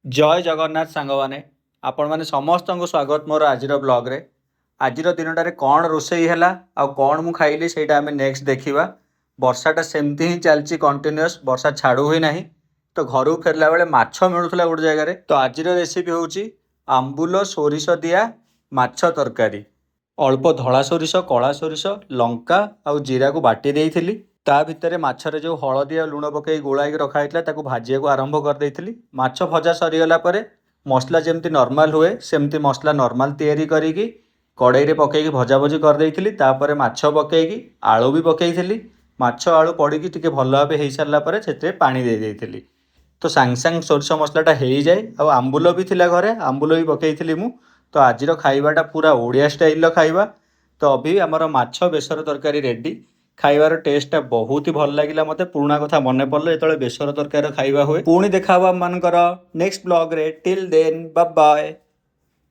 जय जगन्नाथ सांगवाने आपण माने समस्त को स्वागत मोर आज ब्लॉग रे। आज दिनटारे कौन रोसई है आ कौन मु खाइली सेटा आम नेक्स्ट देखा। वर्षाटा सेमती ही चलती कंटिन्यूअस, वर्षा छाड़ू ही ना। तो घर फेरला बेले माछ मिलूला गोटे जगार। तो आज रेसिपी हूँ आंबुल सोरिष दिया माछ तरकारी। अल्प धला सोरिष, कला सोरिष, लंका आउ जीरा को बाटी देइथिली। ता भितर माछरे जो हलदी और लुण पकई गोलाइक रखाई भाजिया को आरंभ कर देइथिली। माछ भजा सरीगला परे मसला जमती नॉर्मल हुए सेमती मसला नॉर्मल तैयारी करिकी कड़ाई रे पकईकी भजा भजी कर देइथिली। तापरे माछ पकईकी आलू भी पकईथिली। माछ आलू पड़ीकी टिके भल भाबे हेई सारला परे सेते पानी दे देइथिली। तो सांग सांग सोरिष मसलाटा हो जाए। आ आंबुल भी थिला घरे, आंबुल भी पकईथिली मु। तो आज खाइबाटा पूरा ओडिया स्टाइल खाइबा। तो अभी आमर माछ बेसर तरकारी रेडी। खाइबार टेस्टा बहुत ही भल लगिला मते। पुराना कथा मन पड़ल जो बेसर तरकारी खाइबा हुए। पुणी देखा आम मानकर नेक्स्ट ब्लॉग रे। Till then bye bye.